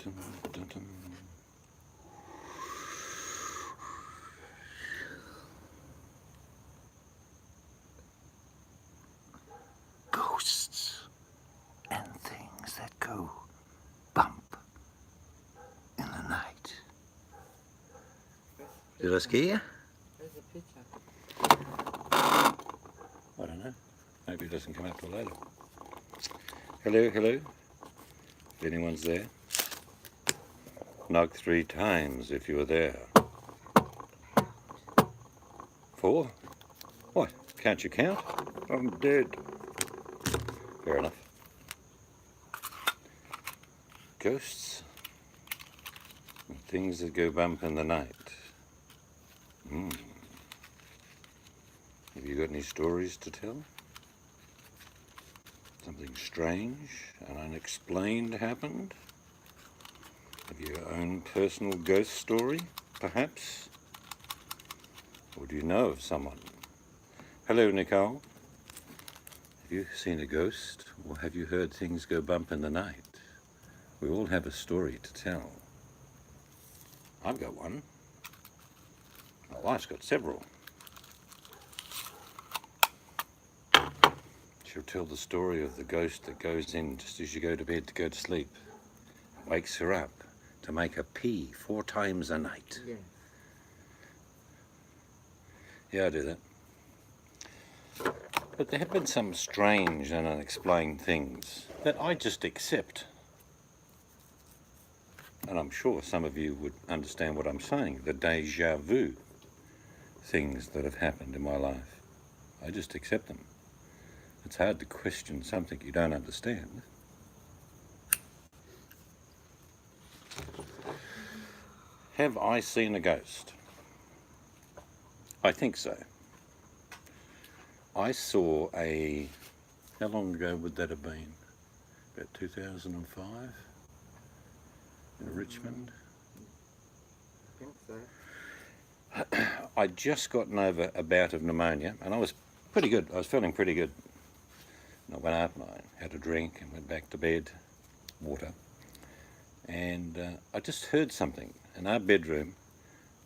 Dun, dun, dun. Ghosts and things that go bump in the night. Did I scare you? There's a picture. I don't know. Maybe it doesn't come up till later. Hello, hello. If anyone's there, knock 3 times if you're there. 4? What? Can't you count? I'm dead. Fair enough. Ghosts and things that go bump in the night. Have you got any stories to tell? Something strange and unexplained happened? Have you your own personal ghost story, perhaps? Or do you know of someone? Hello, Nicole. Have you seen a ghost, or have you heard things go bump in the night? We all have a story to tell. I've got one. My wife's got several. She'll tell the story of the ghost that goes in just as you go to bed to go to sleep. Wakes her up to make her pee 4 times a night. Yeah. Yeah, I do that. But there have been some strange and unexplained things that I just accept. And I'm sure some of you would understand what I'm saying, the déjà vu things that have happened in my life. I just accept them. It's hard to question something you don't understand. Have I seen a ghost? I think so. I saw how long ago would that have been? About 2005 in Richmond. I think so. I'd just gotten over a bout of pneumonia and I was pretty good. I was feeling pretty good. And I went up and I had a drink and went back to bed, water. And I just heard something. In our bedroom,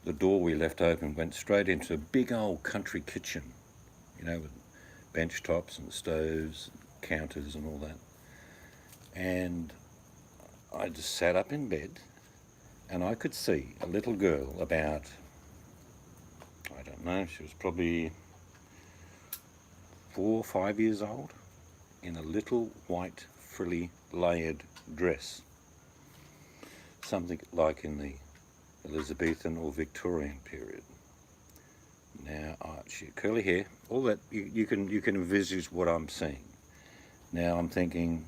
the door we left open went straight into a big old country kitchen, you know, with bench tops and stoves, and counters and all that. And I just sat up in bed and I could see a little girl about, I don't know, she was probably 4 or 5 years old, in a little white frilly layered dress. Something like in the Elizabethan or Victorian period. Now, she had curly hair, all that, you can envisage what I'm seeing. Now I'm thinking,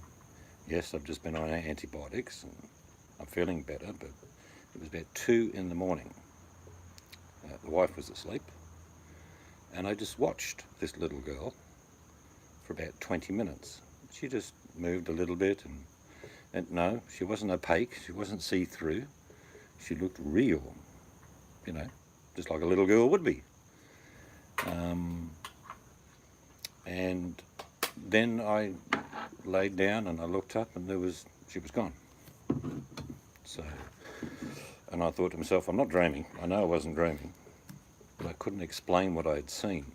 yes, I've just been on antibiotics and I'm feeling better, but it was about 2 in the morning. The wife was asleep, and I just watched this little girl for about 20 minutes. She just moved a little bit, and no, she wasn't opaque, she wasn't see-through. She looked real, you know, just like a little girl would be. And then I laid down and I looked up and she was gone. So, and I thought to myself, I'm not dreaming. I know I wasn't dreaming, but I couldn't explain what I had seen.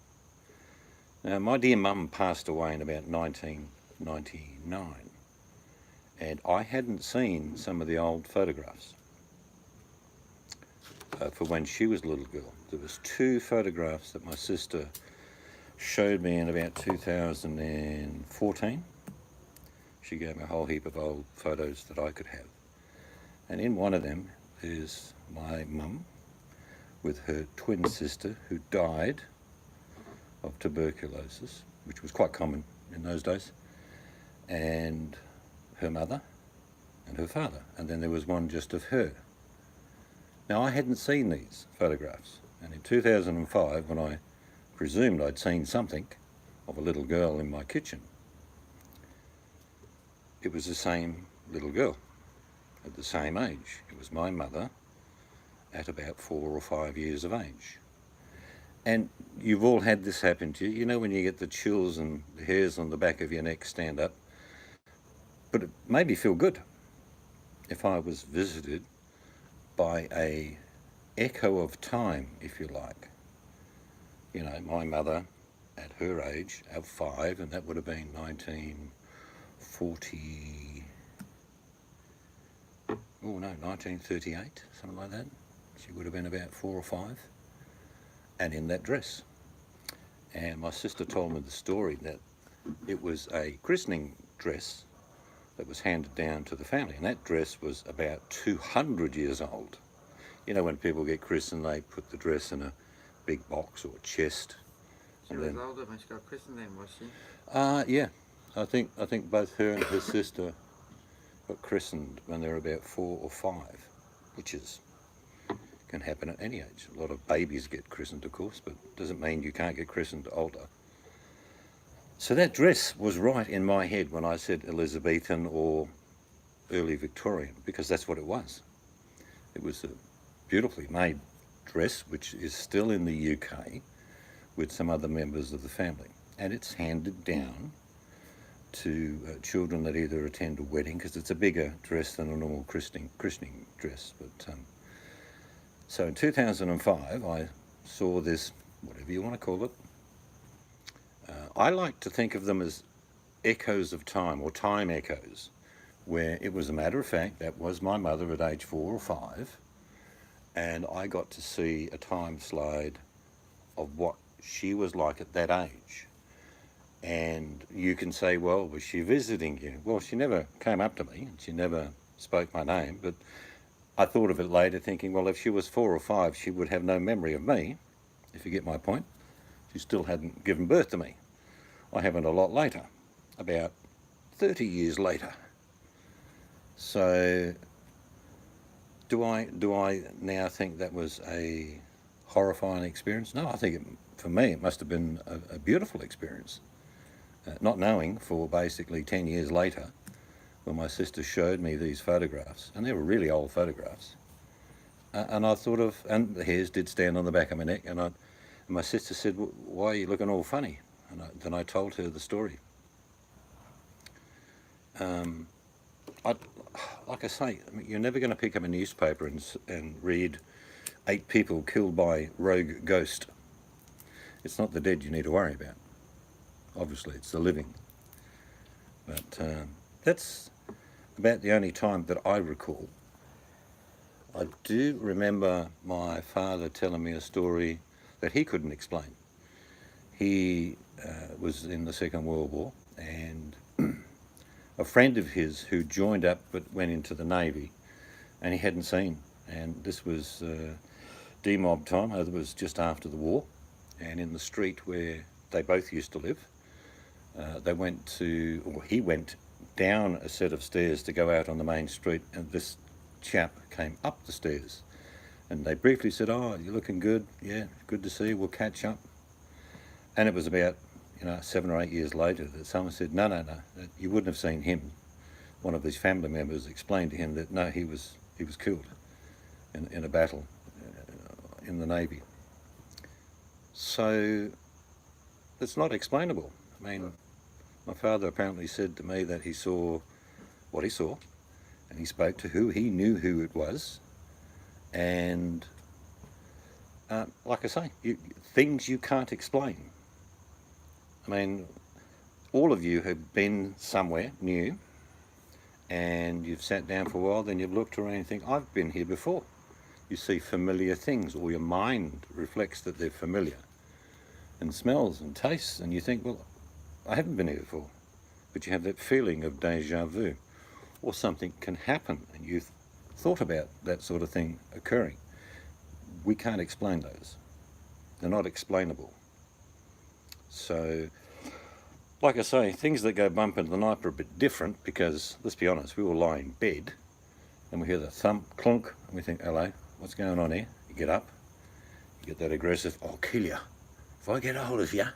Now, my dear mum passed away in about 1999, and I hadn't seen some of the old photographs for when she was a little girl. There was 2 photographs that my sister showed me in about 2014. She gave me a whole heap of old photos that I could have. And in one of them is my mum with her twin sister who died of tuberculosis, which was quite common in those days, and her mother and her father. And then there was one just of her. Now, I hadn't seen these photographs, and in 2005, when I presumed I'd seen something of a little girl in my kitchen, it was the same little girl at the same age. It was my mother at about 4 or 5 years of age. And you've all had this happen to you. You know when you get the chills and the hairs on the back of your neck stand up, but it made me feel good. if I was visited by a echo of time, if you like. You know, my mother at her age of 5, and that would have been 1940, 1938, something like that. She would have been about 4 or 5, and in that dress. And my sister told me the story that it was a christening dress that was handed down to the family, and that dress was about 200 years old. You know, when people get christened, they put the dress in a big box or chest. She was older when she got christened then, was she? Yeah. I think both her and her sister got christened when they were about 4 or 5, which can happen at any age. A lot of babies get christened, of course, but doesn't mean you can't get christened older. So that dress was right in my head when I said Elizabethan or early Victorian, because that's what it was. It was a beautifully made dress, which is still in the UK with some other members of the family. And it's handed down to children that either attend a wedding, because it's a bigger dress than a normal christening dress. But so in 2005, I saw this, whatever you want to call it. I like to think of them as echoes of time, or time echoes, where it was a matter of fact that was my mother at age 4 or 5, and I got to see a time slide of what she was like at that age. And you can say, well, was she visiting you? Well, she never came up to me, and she never spoke my name, but I thought of it later thinking, well, if she was 4 or 5, she would have no memory of me, if you get my point. She still hadn't given birth to me. I happened a lot later, about 30 years later. So do I now think that was a horrifying experience? No, I think for me it must have been a beautiful experience. Not knowing for basically 10 years later, when my sister showed me these photographs, and they were really old photographs, and I thought of, and the hairs did stand on the back of my neck, and my sister said, why are you looking all funny? And then I told her the story. Like I say, I mean, you're never going to pick up a newspaper and read 8 people killed by rogue ghost. It's not the dead you need to worry about. Obviously, it's the living. But that's about the only time that I recall. I do remember my father telling me a story that he couldn't explain. He was in the Second World War, and a friend of his who joined up but went into the Navy, and he hadn't seen. And this was demob time. It was just after the war, and in the street where they both used to live, he went down a set of stairs to go out on the main street, and this chap came up the stairs, and they briefly said, oh, you're looking good, yeah, good to see you, we'll catch up. And it was about 7 or 8 years later that someone said, no, you wouldn't have seen him. One of his family members explained to him that no, he was killed in a battle in the Navy. So it's not explainable. I mean, my father apparently said to me that he saw what he saw, and he spoke to who he knew who it was, and like I say, things you can't explain. I mean, all of you have been somewhere new, and you've sat down for a while, then you've looked around and think, I've been here before. You see familiar things, or your mind reflects that they're familiar, and smells and tastes, and you think, well, I haven't been here before. But you have that feeling of deja vu, or something can happen, and you've thought about that sort of thing occurring. We can't explain those. They're not explainable. So, like I say, things that go bump into the night are a bit different, because, let's be honest, we all lie in bed and we hear the thump, clunk, and we think, hello, what's going on here? You get up, you get that aggressive, I'll kill you if I get a hold of you.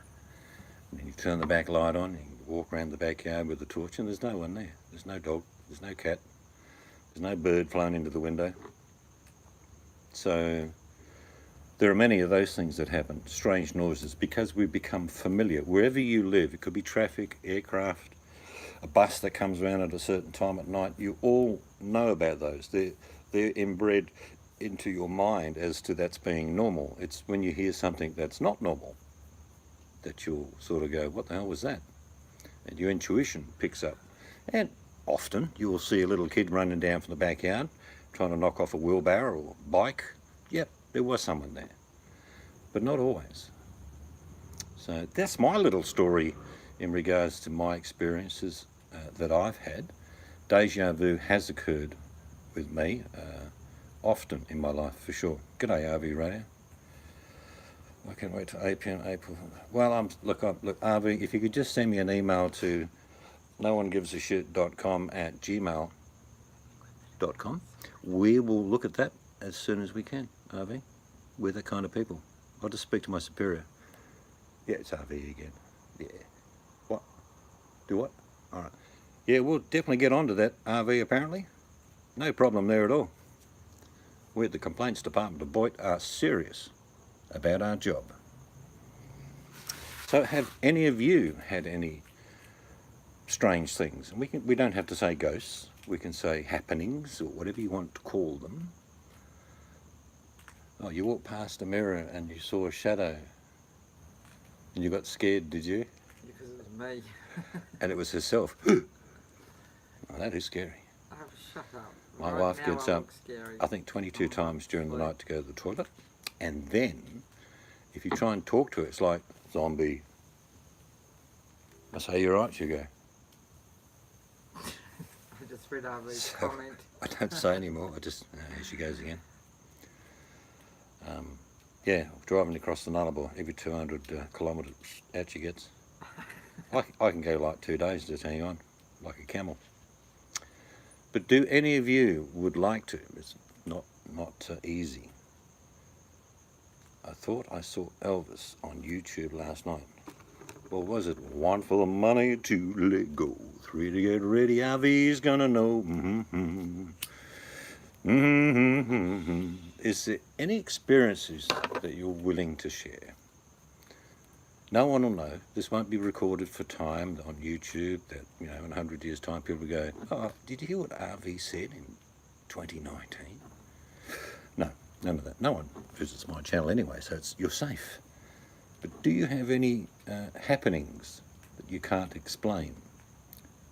And then you turn the back light on, and you walk around the backyard with the torch, and there's no one there. There's no dog, there's no cat, there's no bird flying into the window. So there are many of those things that happen, strange noises, because we become familiar. Wherever you live, it could be traffic, aircraft, a bus that comes around at a certain time at night. You all know about those. They're inbred into your mind as to that's being normal. It's when you hear something that's not normal that you'll sort of go, what the hell was that? And your intuition picks up. And often you will see a little kid running down from the backyard trying to knock off a wheelbarrow or bike. Yep, there was someone there, but not always. So that's my little story in regards to my experiences that I've had. Deja vu has occurred with me often in my life, for sure. G'day, RV Radio. I can't wait till 8 p.m. April. Well, look, RV, if you could just send me an email to noonegivesashit.com@gmail.com, we will look at that as soon as we can, RV. We're that kind of people. I'll just speak to my superior. Yeah, it's RV again. Yeah. What? Do what? All right. Yeah, we'll definitely get onto that, RV, apparently. No problem there at all. We at the Complaints Department of Boyd are serious about our job. So have any of you had any strange things? And we don't have to say ghosts. We can say happenings or whatever you want to call them. Oh, you walked past a mirror and you saw a shadow and you got scared, did you? Because it was me. And it was herself. Oh, that is scary. Oh, shut up. My Right wife now gets I up, look scary. I think 22 times during the Sleep. night to go to the toilet. And then, if you try and talk to her, it's like, zombie. I say, you're right, you go. I just read RV's So- comment. I don't say anymore, I just, here she goes again. Yeah, driving across the Nullarbor every 200 kilometres out she gets. I can go like 2 days just hang on, like a camel. But do any of you would like to? It's not easy. I thought I saw Elvis on YouTube last night. Well, was it one for the money, two let go, three to get ready, RV's gonna know. Is there any experiences that you're willing to share? No one will know. This won't be recorded for time on YouTube that, in 100 years' time people will go, oh, did you hear what RV said in 2019? No, none of that. No one visits my channel anyway, so you're safe. But do you have any happenings that you can't explain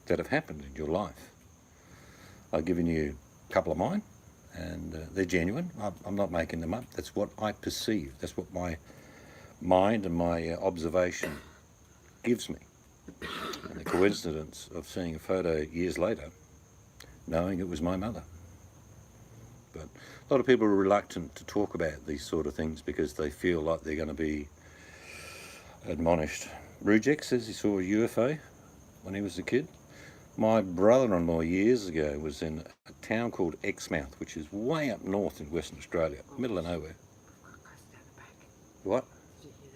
that have happened in your life? I've given you a couple of mine, and they're genuine. I'm not making them up. That's what I perceive. That's what my mind and my observation gives me. And the coincidence of seeing a photo years later, knowing it was my mother. But a lot of people are reluctant to talk about these sort of things because they feel like they're going to be admonished. Rujek says he saw a UFO when he was a kid. My brother-in-law years ago was in a town called Exmouth, which is way up north in Western Australia, middle of nowhere. Close down the back. What? Did you hear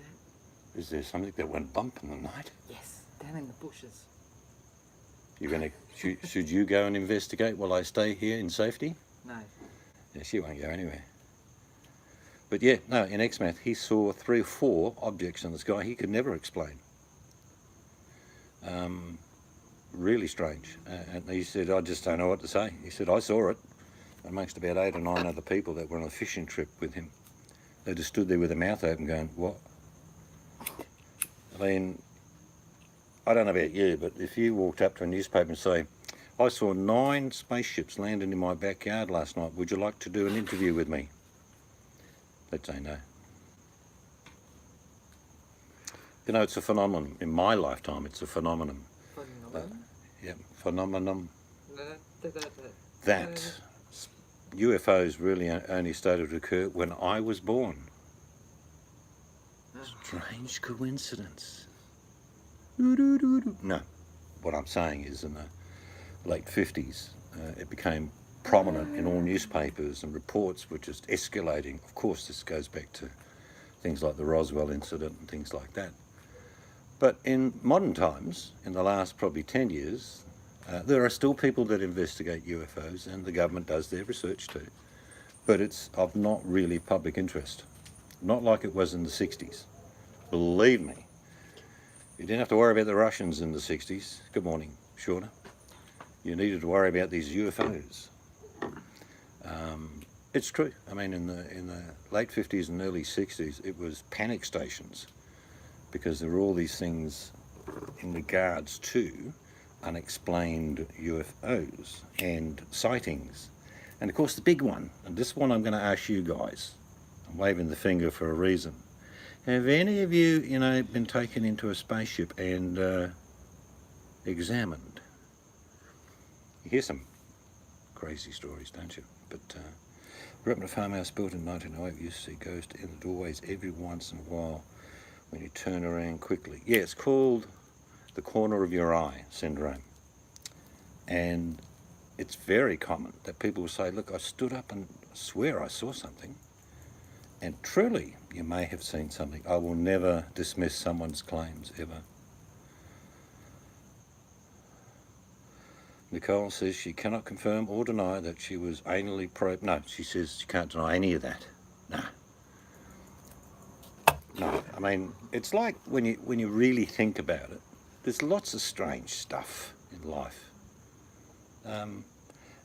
that? Is there something that went bump in the night? Yes, down in the bushes. You're going to should you go and investigate while I stay here in safety? No. Yeah, she won't go anywhere. But yeah, no, in Exmouth he saw 3 or 4 objects in the sky he could never explain. Really strange. And he said, I just don't know what to say. He said, I saw it amongst about 8 or 9 other people that were on a fishing trip with him. They just stood there with their mouth open going, what? I mean, I don't know about you, but if you walked up to a newspaper and say, I saw 9 spaceships landing in my backyard last night, would you like to do an interview with me? They'd say no. It's a phenomenon. In my lifetime, it's a phenomenon. Phenomenon? Yeah, phenomenon. Da. That UFOs really only started to occur when I was born. Strange coincidence. No, what I'm saying is in the late 50s, it became prominent in all newspapers and reports were just escalating. Of course, this goes back to things like the Roswell incident and things like that. But in modern times, in the last probably 10 years, there are still people that investigate UFOs and the government does their research too. But it's of not really public interest. Not like it was in the 60s. Believe me, you didn't have to worry about the Russians in the 60s. Good morning. Shauna. You needed to worry about these UFOs. It's true. I mean, in the late 50s and early 60s, it was panic stations because there were all these things in regards to unexplained UFOs and sightings. And of course the big one, and this one I'm going to ask you guys, I'm waving the finger for a reason. Have any of you, been taken into a spaceship and examined? You hear some crazy stories, don't you? But grew up in a farmhouse built in 1908. Used to see ghosts in the doorways every once in a while when you turn around quickly. Yeah, it's called the corner of your eye syndrome. And it's very common that people will say, look, I stood up and swear I saw something. And truly, you may have seen something. I will never dismiss someone's claims, ever. Nicole says she cannot confirm or deny that she was anally probed. No, she says she can't deny any of that. No, I mean, it's like when you really think about it, there's lots of strange stuff in life. And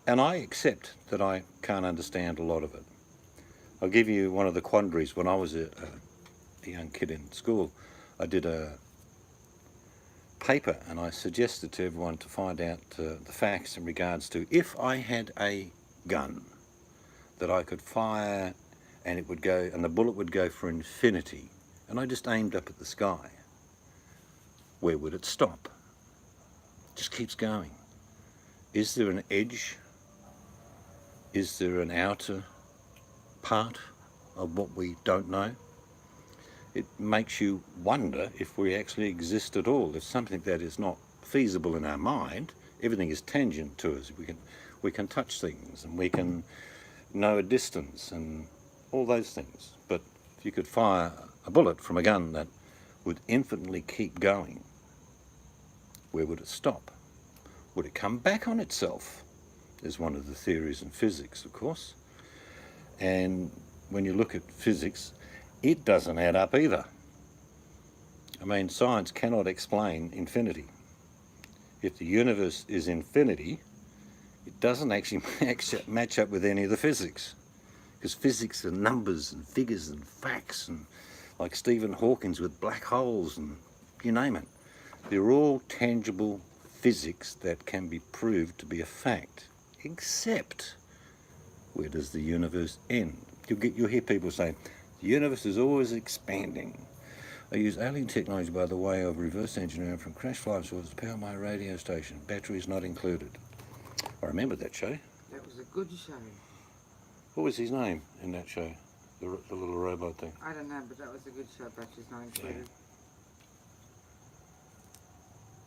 I accept that I can't understand a lot of it. I'll give you one of the quandaries. When I was a young kid in school, I did a paper and I suggested to everyone to find out the facts in regards to if I had a gun that I could fire and it would go, and the bullet would go for infinity, and I just aimed up at the sky, where would it stop? It just keeps going. Is there an edge? Is there an outer part of what we don't know? It makes you wonder if we actually exist at all. If something that is not feasible in our mind, everything is tangent to us. We can touch things and we can know a distance and all those things. But if you could fire a bullet from a gun that would infinitely keep going, where would it stop? Would it come back on itself? Is one of the theories in physics, of course. And when you look at physics, it doesn't add up either. I mean, science cannot explain infinity. If the universe is infinity, it doesn't actually match up with any of the physics. Because physics are numbers and figures and facts, and like Stephen Hawking's with black holes and you name it. They're all tangible physics that can be proved to be a fact. Except, where does the universe end? You'll hear people saying, the universe is always expanding. I use alien technology by the way of reverse engineering from crash flight sources to power my radio station. Batteries not included. I remember that show. That was a good show. What was his name in that show? The little robot thing. I don't know, but that was a good show. Batteries not included.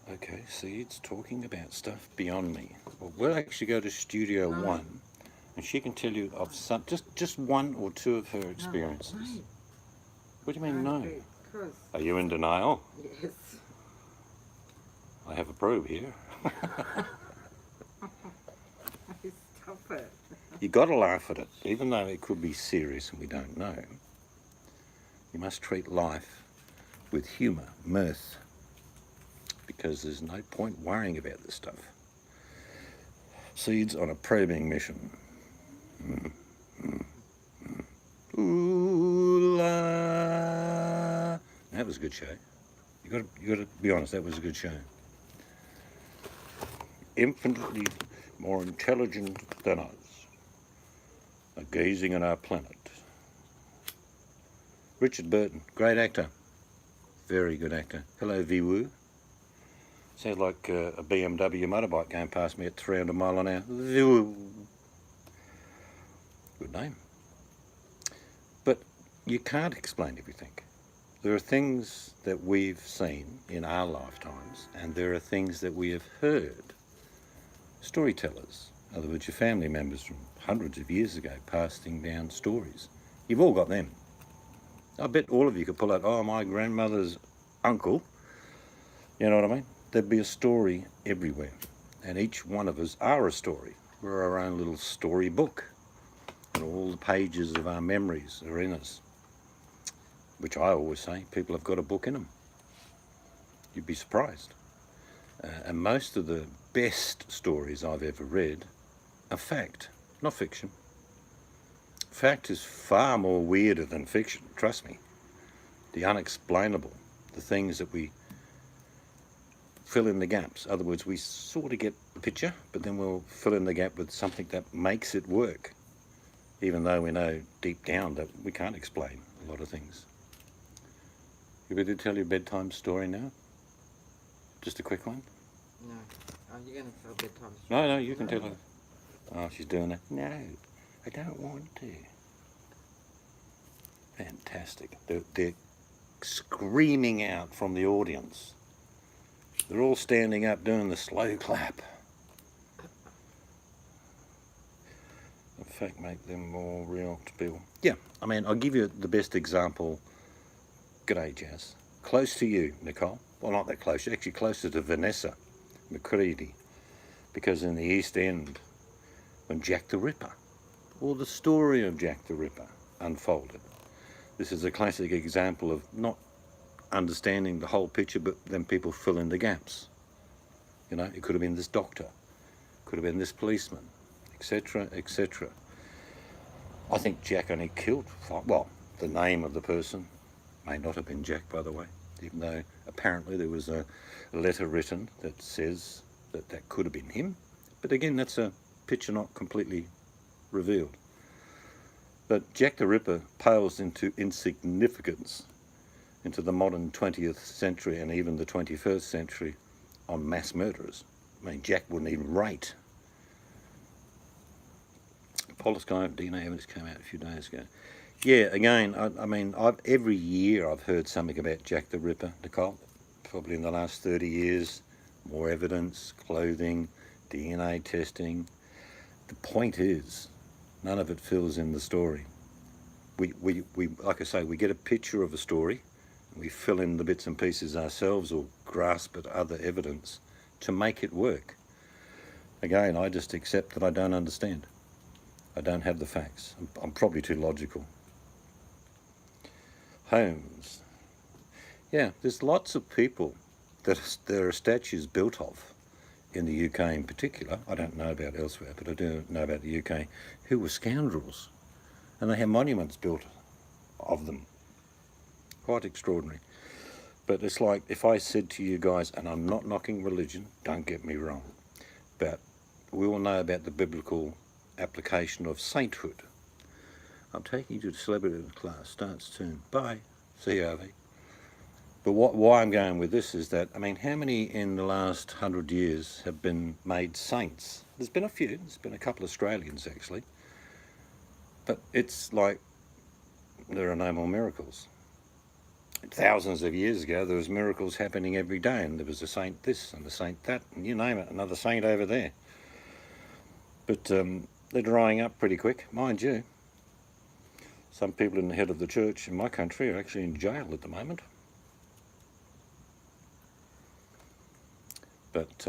Yeah. Okay, see, it's talking about stuff beyond me. Well, we'll actually go to Studio One, and she can tell you of some, just one or two of her experiences. No. What do you mean, no? Because... Are you in denial? Yes. I have a probe here. Stop it. You got to laugh at it, even though it could be serious and we don't know. You must treat life with humour, mirth, because there's no point worrying about this stuff. Seeds on a probing mission. Ooh la. That was a good show. You got to be honest. That was a good show. Infinitely more intelligent than us are gazing on our planet. Richard Burton, great actor, very good actor. Hello, Viwu. Sounds like a BMW motorbike going past me at 300 mile an hour. Viwu. Good name. But you can't explain everything. There are things that we've seen in our lifetimes, and there are things that we have heard. Storytellers, in other words, your family members from hundreds of years ago passing down stories. You've all got them. I bet all of you could pull out, oh, my grandmother's uncle. You know what I mean? There'd be a story everywhere. And each one of us are a story. We're our own little story book. And all the pages of our memories are in us. Which I always say, people have got a book in them. You'd be surprised. And most of the best stories I've ever read are fact, not fiction. Fact is far more weirder than fiction, trust me. The unexplainable, the things that we fill in the gaps. In other words, we sort of get the picture, but then we'll fill in the gap with something that makes it work, even though we know deep down that we can't explain a lot of things. You ready to tell your bedtime story now? Just a quick one? No. Oh, you're going to tell bedtime story? No, you can tell her. Oh, she's doing it. No, I don't want to. Fantastic. They're screaming out from the audience. They're all standing up doing the slow clap. In fact, make them more real to people. Yeah, I mean, I'll give you the best example. G'day, Jazz. Close to you, Nicole. Well, not that close. Actually, closer to Vanessa McCready. Because in the East End, when Jack the Ripper, or the story of Jack the Ripper, unfolded, this is a classic example of not understanding the whole picture, but then people fill in the gaps. You know, it could have been this doctor, could have been this policeman, etc., etc. I think Jack only killed five. Well, the name of the person may not have been Jack, by the way, even though apparently there was a letter written that says that that could have been him. But again, that's a picture not completely revealed. But Jack the Ripper pales into insignificance into the modern 20th century and even the 21st century on mass murderers. I mean, Jack wouldn't even rate. Polysky DNA evidence came out a few days ago. Yeah, again, I mean, every year I've heard something about Jack the Ripper, Nicole. Probably in the last 30 years, more evidence, clothing, DNA testing. The point is, none of it fills in the story. We like I say, we get a picture of a story, and we fill in the bits and pieces ourselves or grasp at other evidence to make it work. Again, I just accept that I don't understand. I don't have the facts. I'm probably too logical. Homes. Yeah, there's lots of people that there are statues built of in the UK in particular. I don't know about elsewhere, but I do know about the UK, who were scoundrels. And they have monuments built of them. Quite extraordinary. But it's like if I said to you guys, and I'm not knocking religion, don't get me wrong, but we all know about the biblical application of sainthood. I'm taking you to celebrity class, starts soon. Bye. See you, Avi. But why I'm going with this is that, I mean, how many in the last 100 years have been made saints? There's been a few. There's been a couple of Australians, actually. But it's like there are no more miracles. Thousands of years ago, there was miracles happening every day, and there was a saint this and a saint that, and you name it, another saint over there. But they're drying up pretty quick, mind you. Some people in the head of the church in my country are actually in jail at the moment. But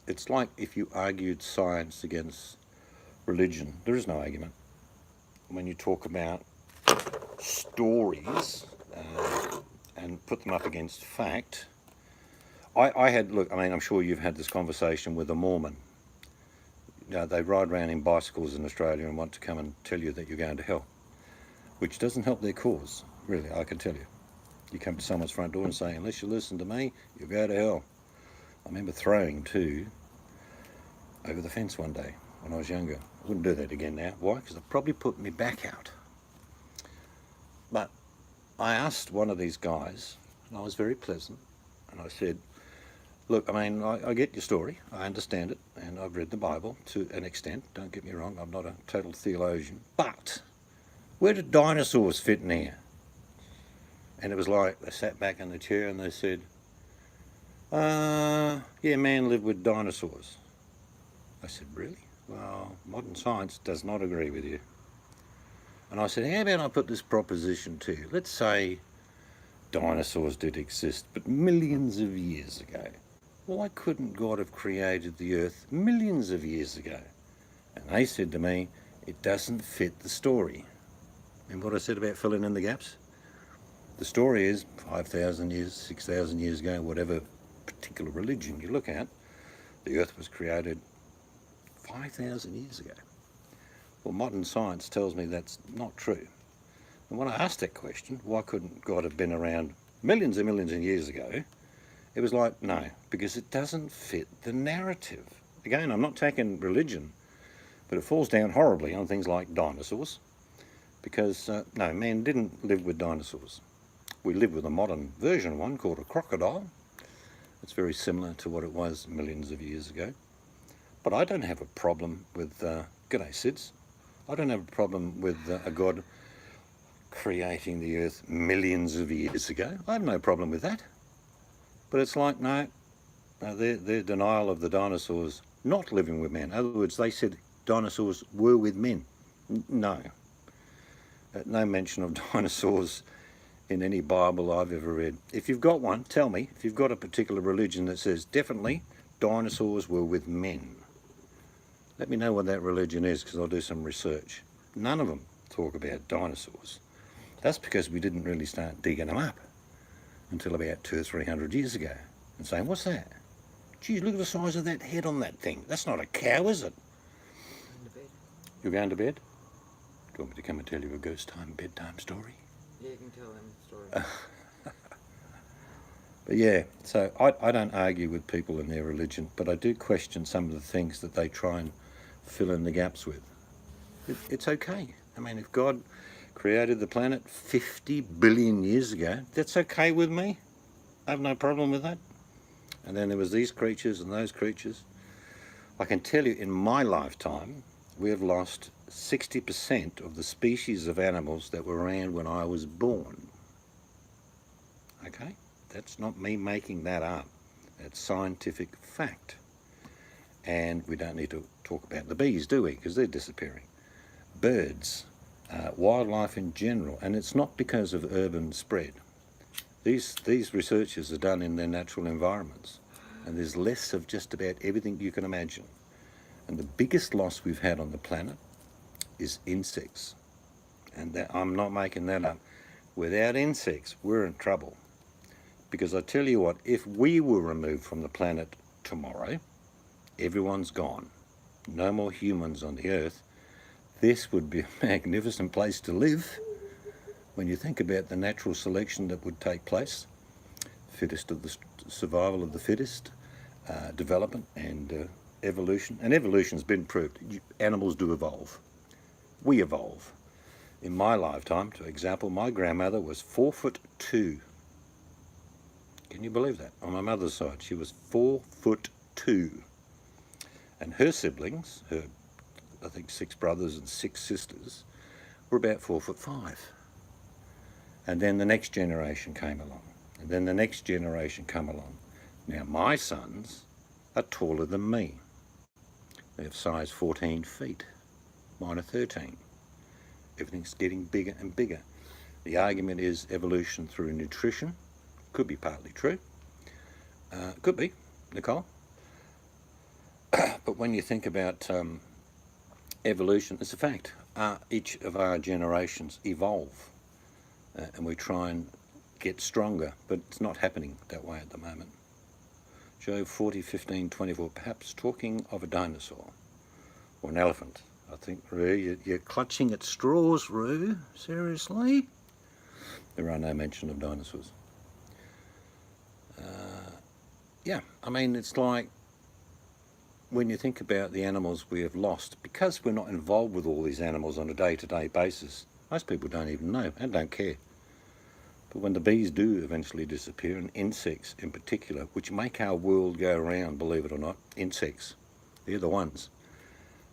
it's like if you argued science against religion. There is no argument. When you talk about stories and put them up against fact, look, I mean, I'm sure you've had this conversation with a Mormon. You know, they ride around in bicycles in Australia and want to come and tell you that you're going to hell, which doesn't help their cause, really, I can tell you. You come to someone's front door and say, unless you listen to me, you'll go to hell. I remember throwing two over the fence one day when I was younger. I wouldn't do that again now. Why? Because they'll probably put me back out. But I asked one of these guys, and I was very pleasant, and I said, look, I mean, I get your story, I understand it, and I've read the Bible to an extent, don't get me wrong, I'm not a total theologian, but where did dinosaurs fit in here? And it was like, they sat back in the chair and they said, yeah, man lived with dinosaurs. I said, really? Well, modern science does not agree with you. And I said, how about I put this proposition to you? Let's say dinosaurs did exist, but millions of years ago. Why couldn't God have created the earth millions of years ago? And they said to me, it doesn't fit the story. And what I said about filling in the gaps? The story is 5,000 years, 6,000 years ago, whatever particular religion you look at, the earth was created 5,000 years ago. Well, modern science tells me that's not true. And when I asked that question, why couldn't God have been around millions and millions of years ago? It was like, no, because it doesn't fit the narrative. Again, I'm not taking religion, but it falls down horribly on things like dinosaurs, because, no, man didn't live with dinosaurs. We live with a modern version of one called a crocodile. It's very similar to what it was millions of years ago. But I don't have a problem with, g'day Sids, I don't have a problem with a God creating the earth millions of years ago. I have no problem with that. But it's like, no, their denial of the dinosaurs not living with men. In other words, they said dinosaurs were with men. No. No mention of dinosaurs in any Bible I've ever read. If you've got one, tell me. If you've got a particular religion that says definitely dinosaurs were with men, let me know what that religion is, because I'll do some research. None of them talk about dinosaurs. That's because we didn't really start digging them up until about 200 or 300 years ago and saying, what's that? Geez, look at the size of that head on that thing. That's not a cow, is it? Going to bed. You're going to bed? Do you want me to come and tell you a ghost time bedtime story? Yeah, you can tell them the story. But yeah, so I don't argue with people in their religion, but I do question some of the things that they try and fill in the gaps with. It's okay. I mean, if God created the planet 50 billion years ago, that's okay with me. I have no problem with that. And then there was these creatures and those creatures. I can tell you in my lifetime, we have lost 60% of the species of animals that were around when I was born. Okay? That's not me making that up. That's scientific fact. And we don't need to talk about the bees, do we? Because they're disappearing. Birds, wildlife in general, and it's not because of urban spread. These researches are done in their natural environments, and there's less of just about everything you can imagine. And the biggest loss we've had on the planet is insects. And I'm not making that up. Without insects, we're in trouble. Because I tell you what, if we were removed from the planet tomorrow, everyone's gone. No more humans on the earth. This would be a magnificent place to live when you think about the natural selection that would take place. Fittest of the survival of the fittest, development and evolution. And evolution's been proved. Animals do evolve. We evolve. In my lifetime, for example, my grandmother was 4'2". Can you believe that? On my mother's side, she was 4'2". And her siblings, I think 6 brothers and 6 sisters, were about 4'5". And then the next generation came along. And then the next generation come along. Now my sons are taller than me. They have size 14 feet. Mine are 13. Everything's getting bigger and bigger. The argument is evolution through nutrition. Could be partly true. Could be, Nicole. But when you think about evolution, it's a fact. Each of our generations evolve, and we try and get stronger, but it's not happening that way at the moment. Job 40:15-24, perhaps talking of a dinosaur or an elephant. I think, Roo, you're clutching at straws, Roo. Seriously? There are no mention of dinosaurs. Yeah, I mean, it's like when you think about the animals we have lost, because we're not involved with all these animals on a day-to-day basis, most people don't even know and don't care. But when the bees do eventually disappear, and insects in particular, which make our world go round, believe it or not, insects, they're the ones.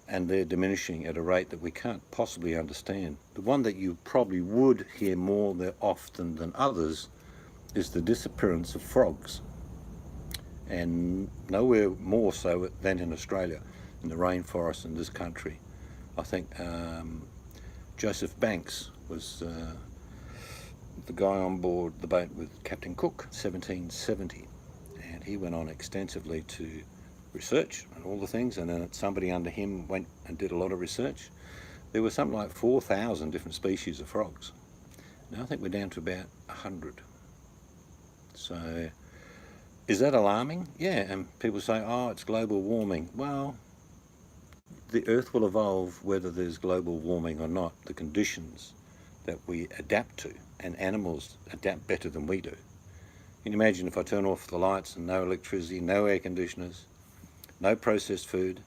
And they're diminishing at a rate that we can't possibly understand. The one that you probably would hear more often than others is the disappearance of frogs. And nowhere more so than in Australia, in the rainforest in this country. I think Joseph Banks was the guy on board the boat with Captain Cook, 1770. And he went on extensively to research and all the things, and then somebody under him went and did a lot of research. There were something like 4,000 different species of frogs. Now I think we're down to about 100. So Is that alarming? Yeah, and people say, oh, it's global warming. Well, the Earth will evolve whether there's global warming or not. The conditions that we adapt to, and animals adapt better than we do. Can you imagine if I turn off the lights and no electricity, no air conditioners, no processed food?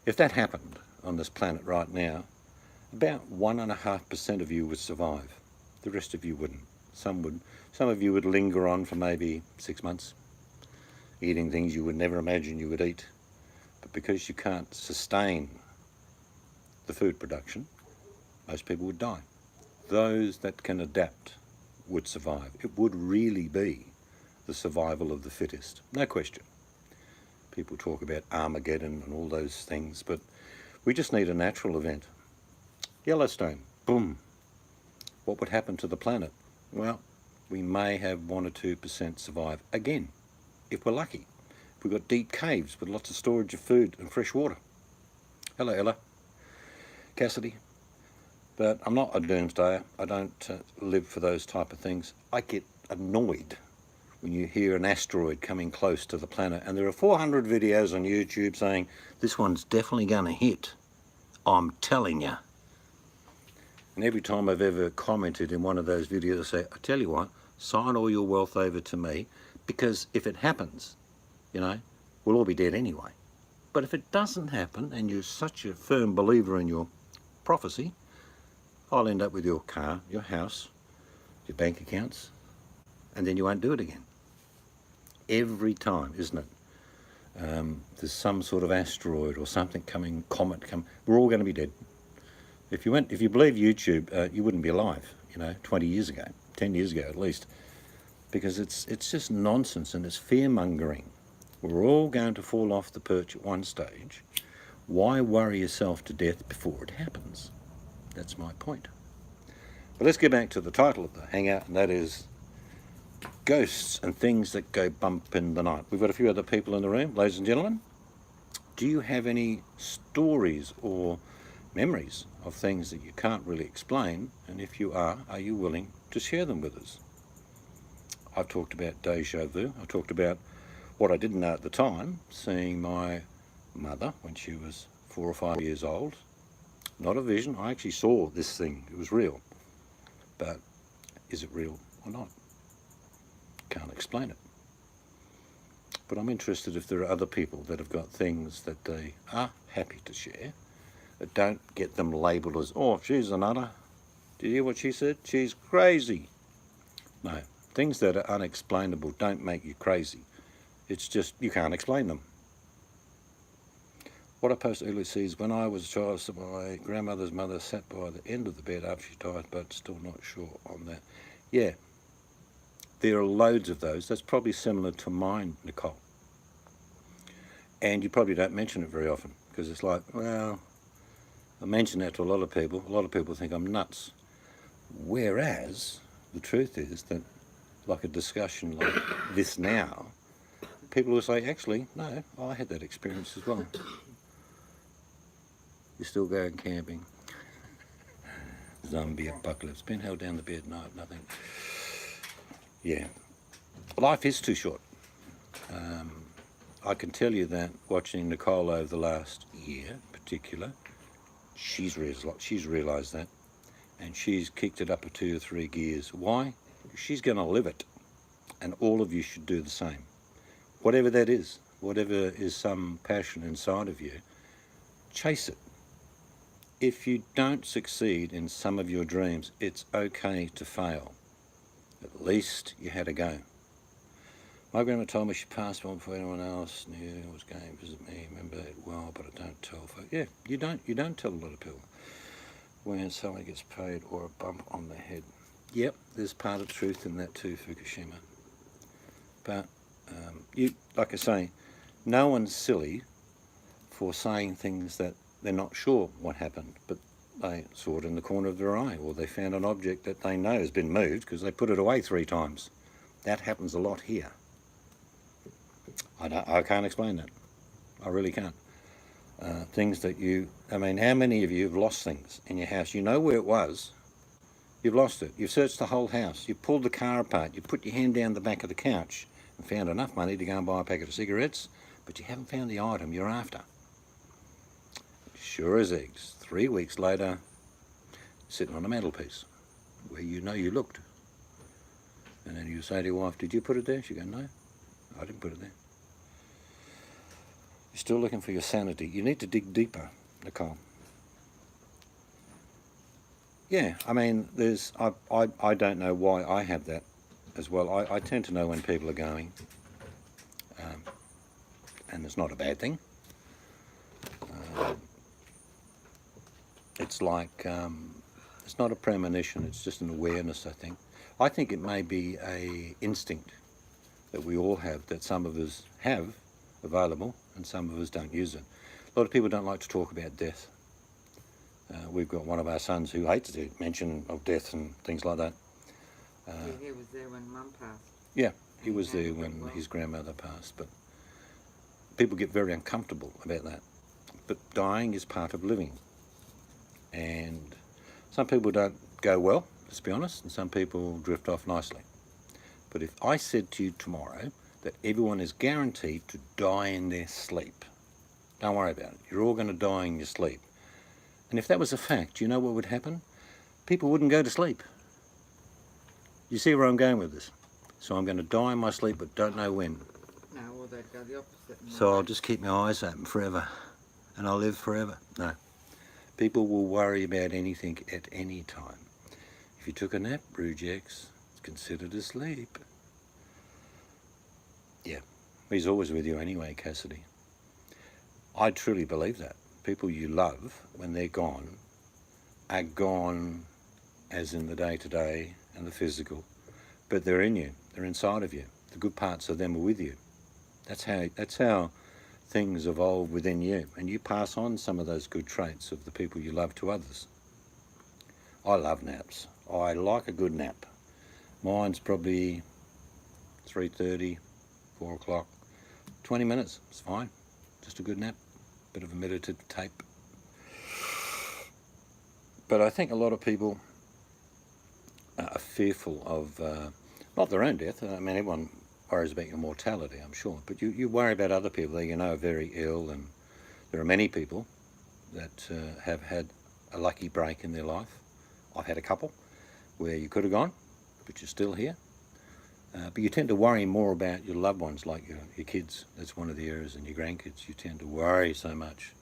If that happened on this planet right now, about 1.5% of you would survive. The rest of you wouldn't. Some would. Some of you would linger on for maybe 6 months, eating things you would never imagine you would eat. But because you can't sustain the food production, most people would die. Those that can adapt would survive. It would really be the survival of the fittest, no question. People talk about Armageddon and all those things, but we just need a natural event. Yellowstone, boom. What would happen to the planet? Well, we may have 1 or 2% survive again, if we're lucky. If we've got deep caves with lots of storage of food and fresh water. Hello, Ella. Cassidy. But I'm not a doomsdayer. I don't live for those type of things. I get annoyed when you hear an asteroid coming close to the planet, and there are 400 videos on YouTube saying, this one's definitely going to hit. I'm telling you. And every time I've ever commented in one of those videos, I say, I tell you what, sign all your wealth over to me, because if it happens, you know, we'll all be dead anyway. But if it doesn't happen, and you're such a firm believer in your prophecy, I'll end up with your car, your house, your bank accounts, and then you won't do it again. Every time, isn't it? There's some sort of asteroid or something coming, comet coming, we're all going to be dead. If you believe YouTube, you wouldn't be alive, 20 years ago, 10 years ago at least, because it's just nonsense and it's fear-mongering. We're all going to fall off the perch at one stage. Why worry yourself to death before it happens? That's my point. But let's get back to the title of the hangout, and that is Ghosts and Things That Go Bump in the Night. We've got a few other people in the room. Ladies and gentlemen, do you have any stories or memories of things that you can't really explain? And if you are you willing to share them with us? I've talked about deja vu. I talked about what I didn't know at the time, seeing my mother when she was 4 or 5 years old. Not a vision. I actually saw this thing. It was real. But is it real or not? Can't explain it. But I'm interested if there are other people that have got things that they are happy to share, but don't get them labelled as, oh, she's a nutter. Did you hear what she said? She's crazy. No, things that are unexplainable don't make you crazy. It's just you can't explain them. What I post earlier is when I was a child, so my grandmother's mother sat by the end of the bed after she died, but still not sure on that. Yeah, there are loads of those. That's probably similar to mine, Nicole. And you probably don't mention it very often, because it's like, well, I mention that to a lot of people. A lot of people think I'm nuts. Whereas the truth is that, like a discussion like this now, people will say, actually, no, I had that experience as well. You're still going camping. Zombie apocalypse. Been held down the bed, no, nothing. Yeah. Life is too short. I can tell you that watching Nicole over the last year in particular, she's realised that, and she's kicked it up a 2 or 3 gears. Why? She's going to live it, and all of you should do the same. Whatever that is, whatever is some passion inside of you, chase it. If you don't succeed in some of your dreams, it's okay to fail. At least you had a go. My grandma told me she passed on before anyone else knew it was going to visit me. Remember it well, but I don't tell folks. Yeah, you don't tell a lot of people when someone gets paid or a bump on the head. Yep, there's part of truth in that too, Fukushima. But like I say, no one's silly for saying things that they're not sure what happened, but they saw it in the corner of their eye, or they found an object that they know has been moved because they put it away 3 times. That happens a lot here. I can't explain that. I really can't. Things that how many of you have lost things in your house? You know where it was. You've lost it. You've searched the whole house. You've pulled the car apart. You put your hand down the back of the couch and found enough money to go and buy a packet of cigarettes, but you haven't found the item you're after. Sure as eggs, 3 weeks later, sitting on a mantelpiece where you know you looked. And then you say to your wife, did you put it there? She go, no, I didn't put it there. You're still looking for your sanity. You need to dig deeper, Nicole. Yeah, I mean, I don't know why I have that as well. I tend to know when people are going, and it's not a bad thing. It's like, it's not a premonition, it's just an awareness, I think. I think it may be a instinct that we all have, that some of us have available and some of us don't use it. A lot of people don't like to talk about death. We've got one of our sons who hates the mention of death and things like that. He was there when Mum passed. Yeah, he was there when his grandmother passed, but people get very uncomfortable about that. But dying is part of living. And some people don't go well, let's be honest, and some people drift off nicely. But if I said to you tomorrow that everyone is guaranteed to die in their sleep, don't worry about it, you're all going to die in your sleep. And if that was a fact, you know what would happen? People wouldn't go to sleep. You see where I'm going with this? So I'm going to die in my sleep, but don't know when. No, or they'd go the opposite. So I'll just keep my eyes open forever, and I'll live forever. No. People will worry about anything at any time. If you took a nap, Brujex, it's considered a sleep. Yeah, he's always with you anyway, Cassidy. I truly believe that. People you love, when they're gone, are gone as in the day-to-day and the physical, but they're in you, they're inside of you. The good parts of them are with you. That's how things evolve within you, and you pass on some of those good traits of the people you love to others. I love naps. I like a good nap. Mine's probably 3:30, 4 o'clock, 20 minutes, it's fine. Just a good nap, bit of a meditative tape. But I think a lot of people are fearful of, not their own death. I mean, everyone worries about your mortality, I'm sure, but you worry about other people that you know are very ill, and there are many people that have had a lucky break in their life. I've had a couple where you could have gone, but you're still here. But you tend to worry more about your loved ones, like your kids. That's one of the areas, and your grandkids. You tend to worry so much,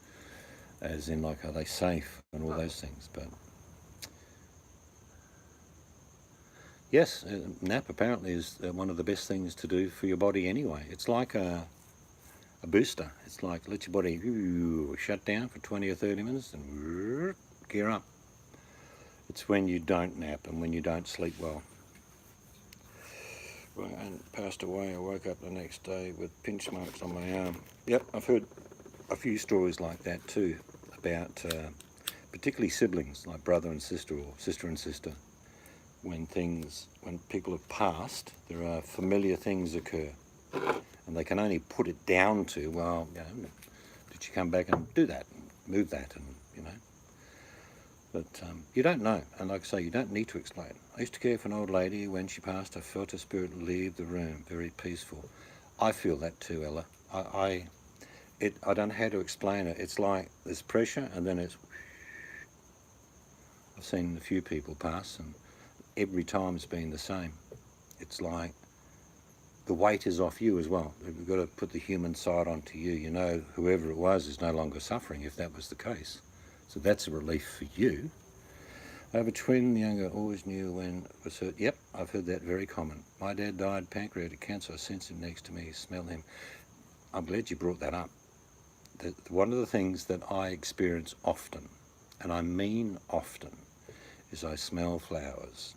as in, like, are they safe and all those things. But yes, a nap apparently is one of the best things to do for your body anyway. It's like a booster. It's like let your body shut down for 20 or 30 minutes and gear up. It's when you don't nap and when you don't sleep well. And passed away, I woke up the next day with pinch marks on my arm. Yep, I've heard a few stories like that too, about particularly siblings, like brother and sister or sister and sister. When people have passed, there are familiar things occur, and they can only put it down to, well, you know, did you come back and do that, and move that, and you know. But you don't know, and like I say, you don't need to explain. I used to care for an old lady. When she passed, I felt her spirit leave the room, very peaceful. I feel that too, Ella. I don't know how to explain it. It's like there's pressure, and then it's. I've seen a few people pass, and every time's been the same. It's like the weight is off you as well. You've got to put the human side onto you. You know, whoever it was is no longer suffering, if that was the case. So that's a relief for you. I have a twin, the younger always knew when it was hurt. Yep, I've heard that, very common. My dad died pancreatic cancer. I sense him next to me, smell him. I'm glad you brought that up. One of the things that I experience often, and I mean often, is I smell flowers.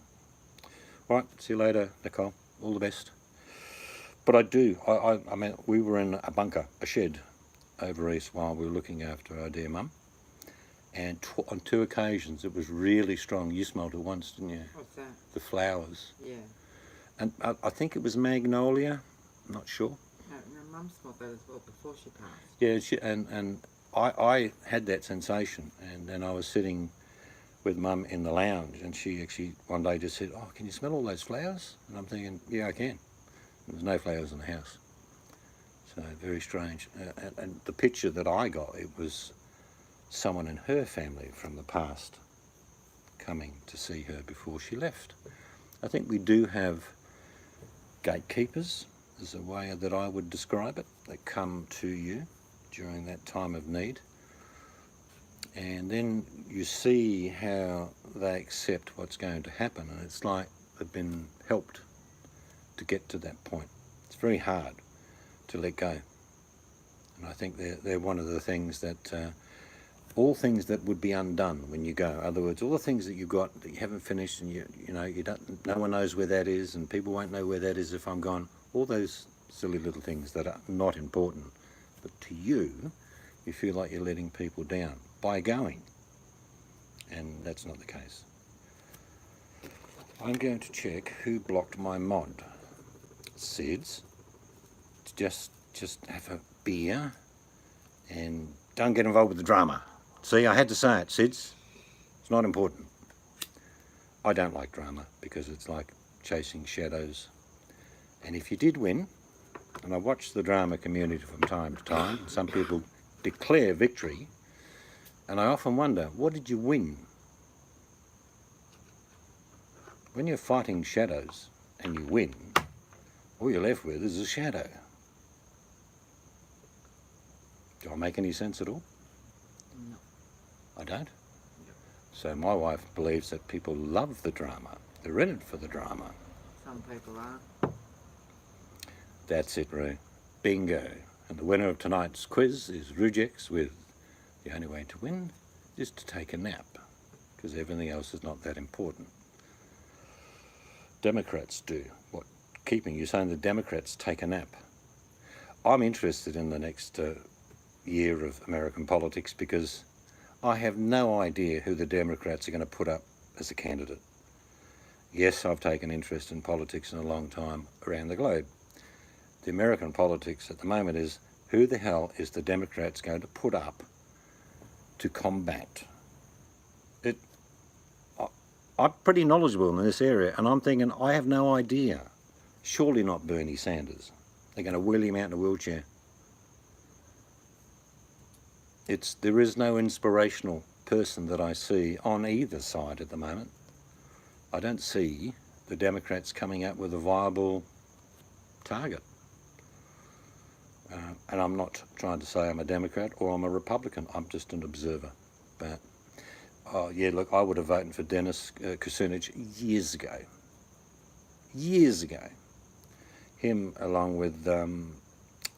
All right, see you later, Nicole. All the best. But I do. I mean, we were in a bunker, a shed, over east while we were looking after our dear mum. And on 2 occasions, it was really strong. You smelled it once, didn't you? What's that? The flowers. Yeah. And I think it was magnolia. I'm not sure. No, Mum smelled that as well before she passed. Yeah, and I had that sensation. And then I was sitting with Mum in the lounge, and she actually one day just said, "Oh, can you smell all those flowers?" And I'm thinking, "Yeah, I can." There's no flowers in the house. So very strange. And the picture that I got, it was someone in her family from the past coming to see her before she left. I think we do have gatekeepers, is a way that I would describe it, that come to you during that time of need. And then you see how they accept what's going to happen, and it's like they've been helped to get to that point. It's very hard to let go. And I think they're one of the things that, all things that would be undone when you go. In other words, all the things that you've got that you haven't finished, and you don't, no one knows where that is, and people won't know where that is if I'm gone. All those silly little things that are not important, but to you, you feel like you're letting people down by going, and that's not the case. I'm going to check who blocked my mod. Sids, just have a beer and don't get involved with the drama. See, I had to say it, Sids. It's not important. I don't like drama because it's like chasing shadows. And if you did win, and I watch the drama community from time to time, some people declare victory, and I often wonder, what did you win? When you're fighting shadows and you win, all you're left with is a shadow. Do I make any sense at all? No. I don't? So my wife believes that people love the drama. They're in it for the drama. Some people are. That's it, Roo. Bingo. And the winner of tonight's quiz is Rujex with the only way to win is to take a nap, because everything else is not that important. Democrats do. What keeping? You're saying the Democrats take a nap. I'm interested in the next year of American politics because I have no idea who the Democrats are going to put up as a candidate. Yes, I've taken interest in politics in a long time around the globe. The American politics at the moment is, who the hell is the Democrats going to put up to combat it? I'm pretty knowledgeable in this area, and I'm thinking, I have no idea. Surely not Bernie Sanders. They're going to wheel him out in a wheelchair. There is no inspirational person that I see on either side at the moment. I don't see the Democrats coming up with a viable target. And I'm not trying to say I'm a Democrat or I'm a Republican. I'm just an observer. But, oh yeah, look, I would have voted for Dennis Kucinich years ago. Years ago. Him along with, who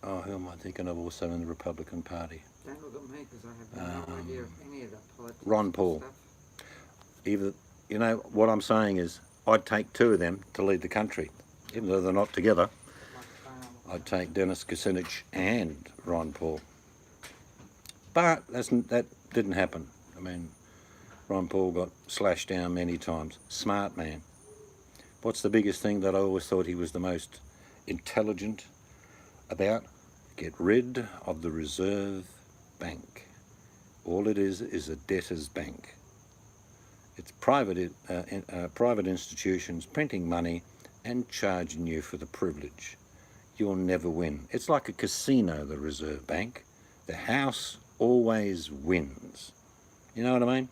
am I thinking of also in the Republican Party? Don't look at me because I have no idea of any of that politics. Ron Paul. Stuff. Either, you know, what I'm saying is I'd take two of them to lead the country, even though they're not together. I'd take Dennis Kucinich and Ron Paul. But that didn't happen. I mean, Ron Paul got slashed down many times. Smart man. What's the biggest thing that I always thought he was the most intelligent about? Get rid of the Reserve Bank. All it is a debtor's bank. It's private institutions printing money and charging you for the privilege. You'll never win. It's like a casino, the Reserve Bank. The house always wins. You know what I mean?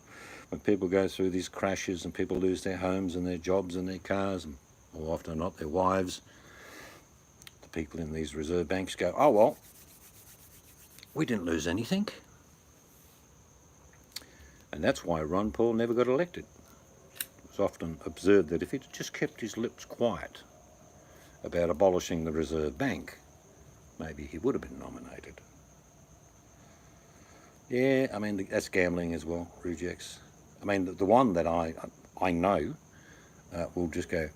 When people go through these crashes and people lose their homes and their jobs and their cars, and more often than not their wives, the people in these reserve banks go, oh well, we didn't lose anything. And that's why Ron Paul never got elected. It was often observed that if he'd just kept his lips quiet about abolishing the Reserve Bank, maybe he would have been nominated. Yeah, I mean, that's gambling as well, Rujex. I mean, the one that I know will just go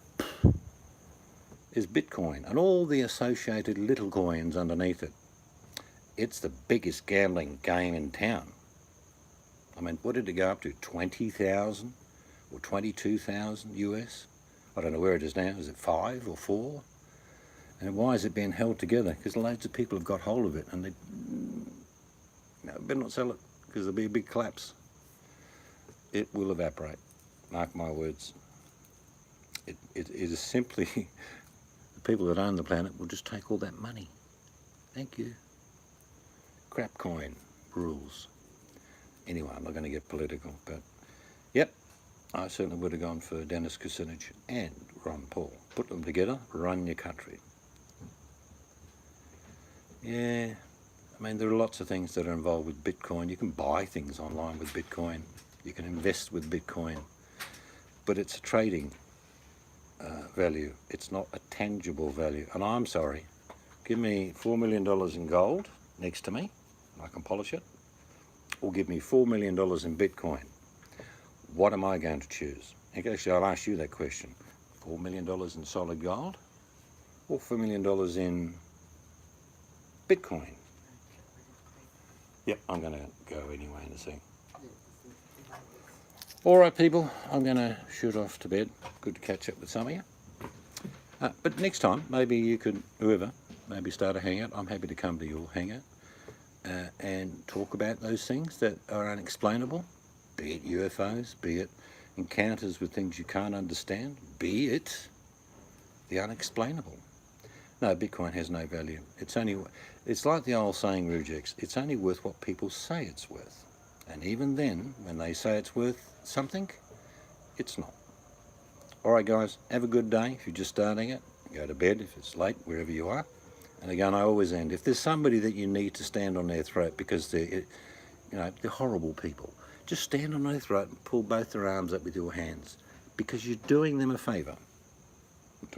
is Bitcoin and all the associated little coins underneath it. It's the biggest gambling game in town. I mean, what did it go up to? 20,000 or 22,000 US? I don't know where it is now. Is it 5 or 4? And why is it being held together? Because loads of people have got hold of it and they better not sell it because there'll be a big collapse. It will evaporate. Mark my words. It is simply people that own the planet will just take all that money. Thank you. Crap coin rules. Anyway, I'm not going to get political, but yep, I certainly would have gone for Dennis Kucinich and Ron Paul. Put them together, run your country. Yeah, I mean, there are lots of things that are involved with Bitcoin. You can buy things online with Bitcoin. You can invest with Bitcoin. But it's a trading value. It's not a tangible value. And I'm sorry, give me $4 million in gold next to me, and I can polish it, or give me $4 million in Bitcoin. What am I going to choose? Actually, I'll ask you that question. $4 million in solid gold, or $4 million in Bitcoin? Yep, I'm going to go anyway in a sec. All right, people, I'm going to shoot off to bed. Good to catch up with some of you. But next time, maybe you could, whoever, maybe start a hangout. I'm happy to come to your hangout and talk about those things that are unexplainable, be it UFOs, be it encounters with things you can't understand, be it the unexplainable. No, Bitcoin has no value. It's like the old saying, Rujex, it's only worth what people say it's worth. And even then, when they say it's worth something, it's not. All right, guys, have a good day. If you're just starting it, go to bed if it's late, wherever you are. And again, I always end, if there's somebody that you need to stand on their throat because they're horrible people, just stand on their throat and pull both their arms up with your hands, because you're doing them a favour.